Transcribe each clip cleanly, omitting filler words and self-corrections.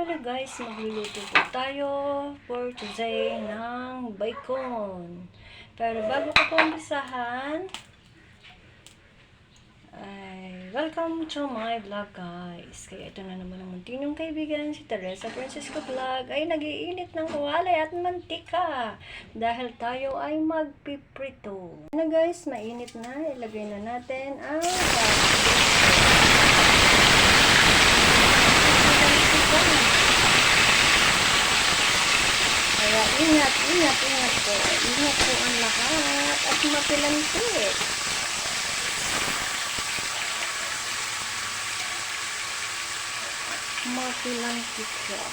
Hello guys, magluluto po tayo for today ng bacon. Pero bago ko po umpisahan, ay welcome to my vlog guys. Kaya ito na naman ang muntinong kaibigan, si Teresa Francisco Vlog ay nag-iinit ng kawali at mantika dahil tayo ay magpiprito. Na guys, mainit na, ilagay na natin ang kaya ingat po. Ingat po ang lahat at mapilantik. Mapilantik siya.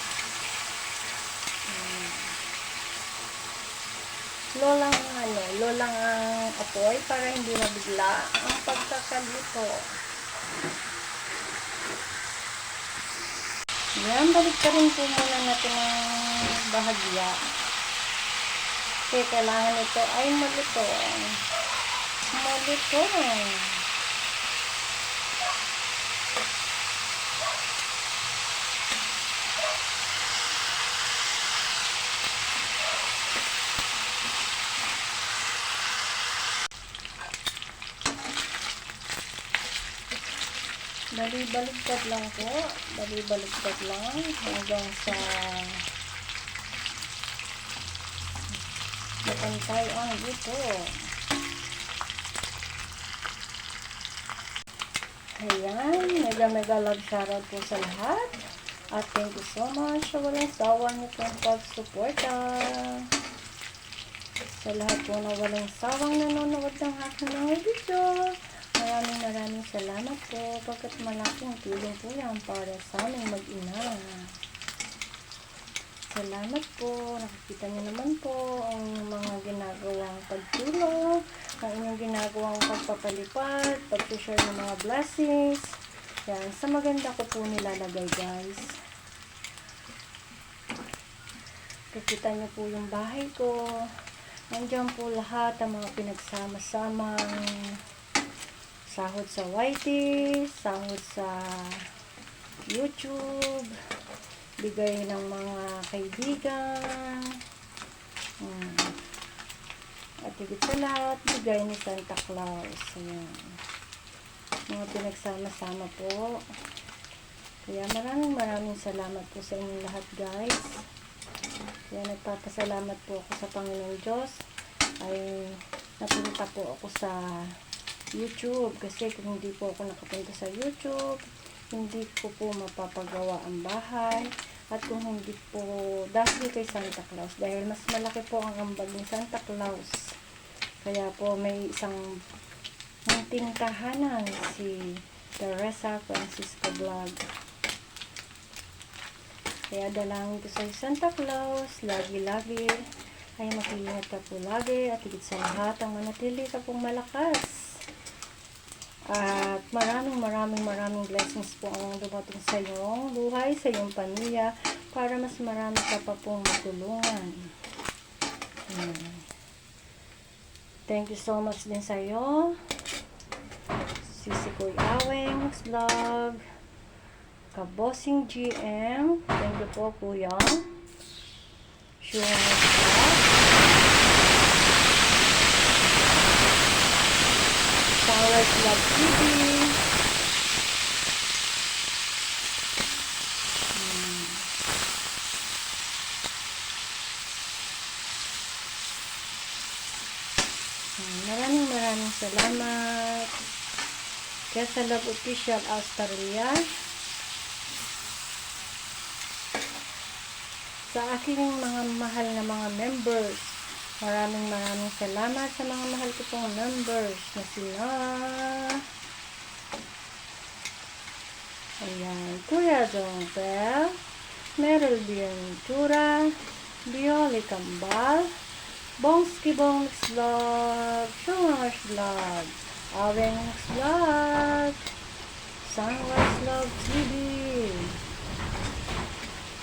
Lolang ang apoy para hindi mabigla ang pagkakalito. Yan, balik ka rin po muna natin ang bahagya. Kasi kailangan ito ay malutong. Bali-baligtad lang po. Bali-baligtad lang hanggang sa matantay ang dito. Ayan, mega love shoutout po sa lahat. At thank you so much sa walang sawa niyo pong pagsuporta. Sa lahat po na walang sawang nanonood ng aking mga video. Maraming salamat po pagkat malaking tulong po yan para sa aming mag-ina. Salamat po. Nakikita niyo naman po ang mga ginagawang pagtulong, ang inyong ginagawang pagpapalipad, pag-share ng mga blessings. Yan, sa maganda ko po nilalagay guys. Nakikita niyo po yung bahay ko. Nandiyan po lahat ang mga pinagsama-samang sahod sa YT, sahod sa YouTube, bigay ng mga kaibigan, at higit sa lahat, bigay ni Santa Claus. Ayan. Mga pinagsama-sama po. Kaya maraming salamat po sa inyong lahat guys. Kaya nagpapasalamat po ako sa Panginoong Diyos ay napunta po ako sa YouTube kasi kung hindi po ako nakapunta sa YouTube, hindi ko po mapapagawa ang bahay. At kung hindi po dahil kay Santa Claus, dahil mas malaki po ang ambag ni Santa Claus, kaya po may isang munting tahanan si Teresa Francisco Vlog. Kaya dalangin ko sa Santa Claus, lagi ay mag-iingat ka po lagi at higit sa lahat ang manatili ka pong malakas. At maraming blessings po ang dumating sa iyong buhay, sa iyong pamilya, para mas marami ka pa pong matulungan. Thank you so much din sa iyo, Sisi Koy Aweng Vlog, Kabosing GM, thank you po Kuya, Sure Powers Love TV, maraming salamat kaya sa Love Official Australia, sa aking mga mahal na mga members. Maraming salamat sa mga mahal ko pong members na sila. Ayan, Kuya Jongpel, Meryl Bientura, Bioli Kambal, Bongski Vlog, Shumash Vlog, Aweng Vlog, Sunrise Vlog TV,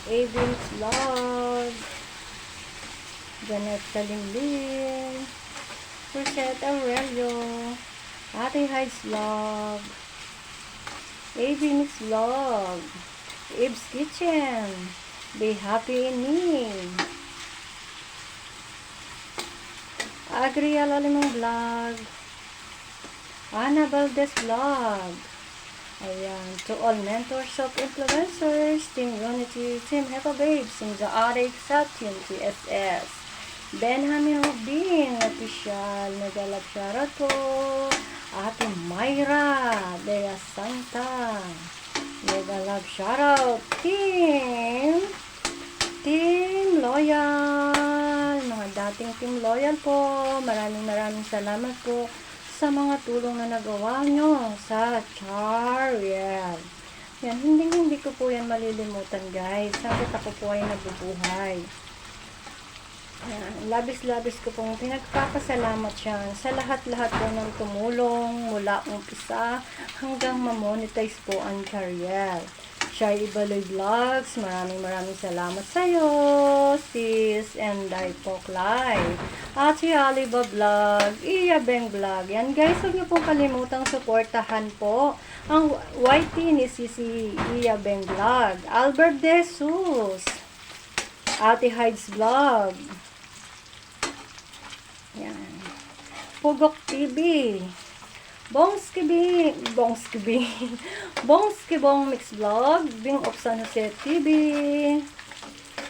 Avin Vlog, Janet Kalimlin, Rosette Aurelio, Ate Hides Vlog, AB Mix Vlog, Eve's Kitchen. Be happy in me. Agria Lalimong Vlog. Ana Valdez Vlog. Ayan. To all mentors of influencers, Team Unity, Team Hepa Babes, Team Zaarik sa Team TSS. Benjamin Rubin, official. Mega love shoutout po. Ate Myra Dea Santa. Mega love shoutout. Team Loyal. Mga dating Team Loyal po. Maraming salamat po sa mga tulong na nagawa nyo sa Chariel. Yan, hindi ko po yan malilimutan, guys. Sabit ako po ay nabubuhay. Yan, labis ko pong pinagpapasalamat yan sa lahat-lahat po ng tumulong mula umpisa hanggang ma-monetize po ang Chariel. Shai Ibaloy Vlogs, maraming salamat sa iyo, sis, and Dipok Live. At si Aliba Vlog, Iya Beng Vlog. Yan guys, huwag niyo pong kalimutang suportahan po ang YT ni Sisi Iya Beng Vlog, Albert De Jesus, Ate Hides Vlog. Yan. Pugok TV. Bongskibong Mix Vlog, Bing of San Jose TV.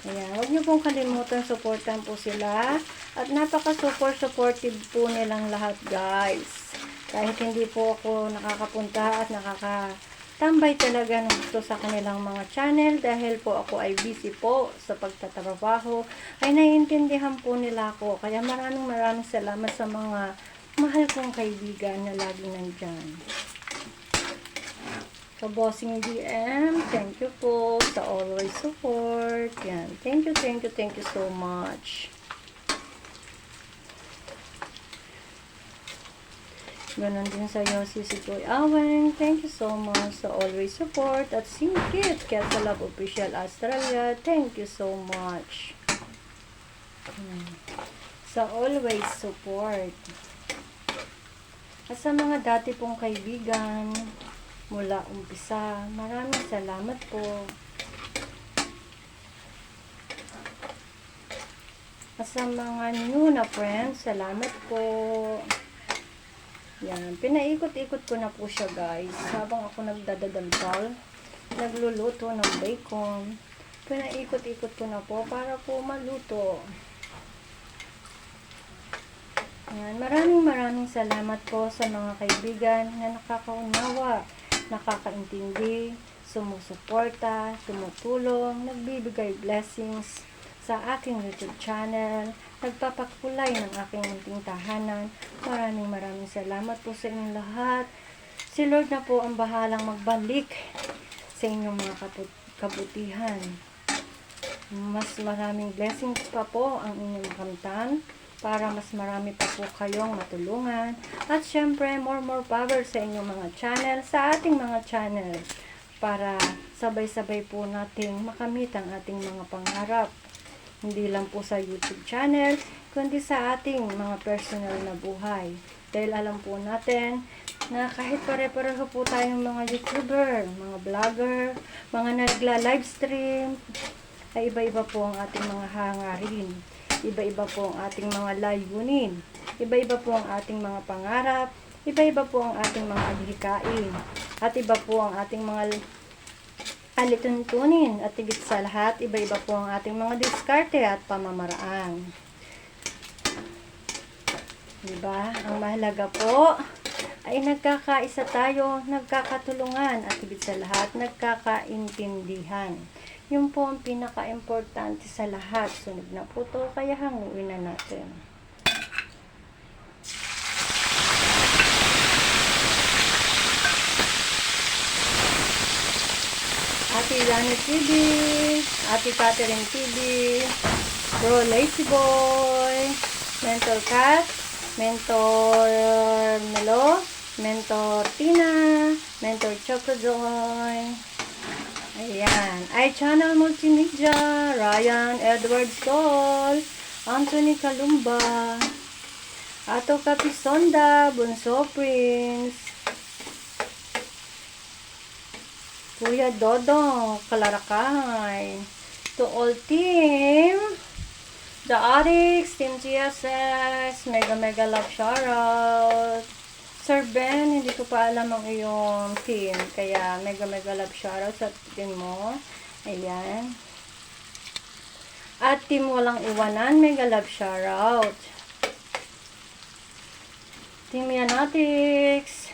Ayan, huwag niyo pong kalimutan, supportan po sila. At napaka-supportive po nilang lahat, guys. Kahit hindi po ako nakakapunta at nakakatambay talaga ng gusto sa kanilang mga channel, dahil po ako ay busy po sa pagtatrabaho, ay naiintindihan po nila ako. Kaya maraming salamat sa mga mahal kong kaibigan na lagi nandyan. Sa Bossing DM, thank you po sa always support. Yan. Thank you so much. Ganon din sa iyo, Sisi Joy Aweng. Thank you so much sa always support. At Singkit, Kesalab Official Australia. Thank you so much. Sa always support. At sa mga dati pong kaibigan mula umpisa, maraming salamat po. At sa mga new na friends, salamat po. Yan, pinaikot-ikot ko na po siya, guys. Habang ako nagdadadalpal, nagluluto ng bacon, pinaikot-ikot ko na po para po maluto. Yan, maraming salamat po sa mga kaibigan na nakakaunawa, nakakaintindi, sumusuporta, tumutulong, nagbibigay blessings sa aking YouTube channel, nagpapakulay ng aking munting tahanan. Maraming salamat po sa inyong lahat. Si Lord na po ang bahalang magbalik sa inyong mga kabutihan. Mas maraming blessings pa po ang inyong makamtan, para mas marami pa po kayong matulungan. At syempre, more power sa inyong mga channel, sa ating mga channel, para sabay-sabay po nating makamit ang ating mga pangarap. Hindi lang po sa YouTube channel, kundi sa ating mga personal na buhay. Dahil alam po natin na kahit pare-pareho po tayong mga YouTuber, mga vlogger, mga nagla-livestream, ay iba-iba po ang ating mga hangarin. Iba-iba po ang ating mga layunin. Iba-iba po ang ating mga pangarap. Iba-iba po ang ating mga adhikain. At iba po ang ating mga alituntunin. At higit sa lahat, iba-iba po ang ating mga diskarte at pamamaraan. Diba? Ang mahalaga po ay nagkakaisa tayo, nagkakatulungan, at higit sa lahat, nagkakaintindihan. Yun po ang pinaka-importante sa lahat. Sunog na po to, kaya hanguin na natin. Ate Rani TV, Ate Catherine TV, Bro Lazy Boy, Mentor Cat, Mentor Melo, Mentor Tina, Mentor Chocojoy. Ayan. iChannel Multimedia, Ryan Edward Sol, Anthony Kalumba, Ato Capisonda, Bunso Prince, Kuya Dodong Kalarakay. To all team, the Arix, Team GSS, mega love shoutout. Sir Ben, hindi ko pa alam ang iyong team, kaya mega love shoutout sa team mo. Ayan. At team walang iwanan, mega love shoutout. Team Yanatics,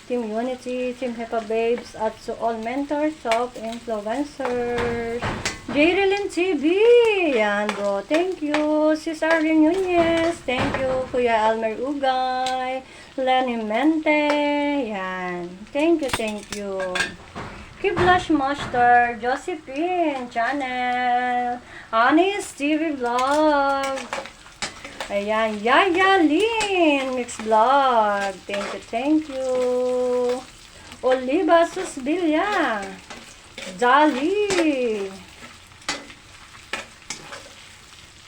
Team Unity, Team Hepa Babes, at to all mentors of influencers. Jaylin TV, yan bro, thank you. Cesar Nunez, thank you. Kuya Almer Ugay, Lenny Mente, yan, thank you. Kiblash Master, Josephine Channel, Anis TV Vlog, ayan, Yaya Lin Mix Vlog, thank you. Oliva Susbilia, Jolly.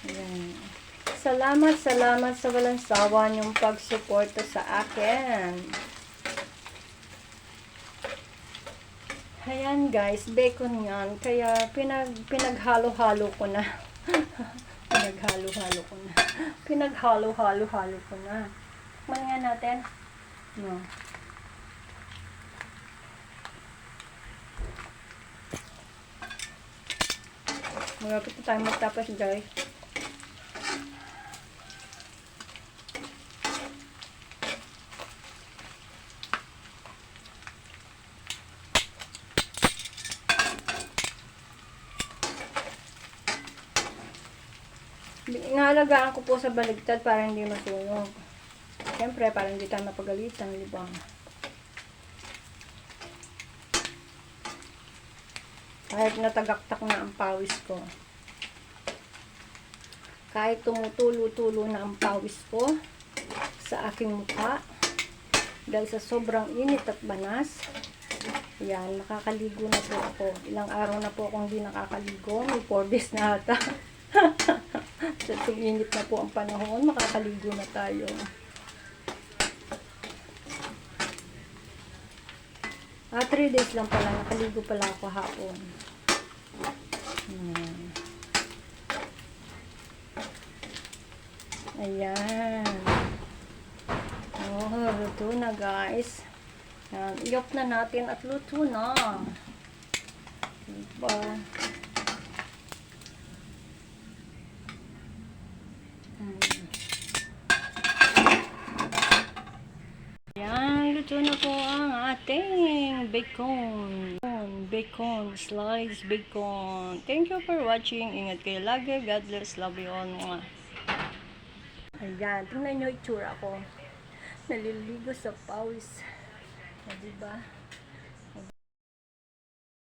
Ayan. Salamat sa walang sawa niyong pagsuporta sa akin. Ayan guys, bacon yan. Kaya pinaghalo-halo ko na. Pinaghalo-halo ko na. Tikman nga natin. No. Magapit na tayo magtapos guys. Inaalagaan ko po sa baligtad para hindi masunog. Siyempre, para hindi tayo mapagalitan, di ba? Kahit natagaktak na ang pawis ko. Kahit tumutulo-tulo na ang pawis ko sa aking mukha. Dahil sa sobrang init at banas. Yan, nakakaligo na po ako. Ilang araw na po akong hindi nakakaligo. May 4 days na ata. So, tuminit na po ang panahon, makakaligo na tayo. Ah, 3 days lang pala, nakaligo pala ako hapon. Ayan. Oh, luto na guys. Ayan, iyop na natin at luto na. Diba? Luto na po ang ating bacon, sliced bacon. Thank you for watching. Ingat kayo lagi. God bless. Love you all. Ayan, tingnan nyo itsura ko. Naliligo sa pawis. Diba?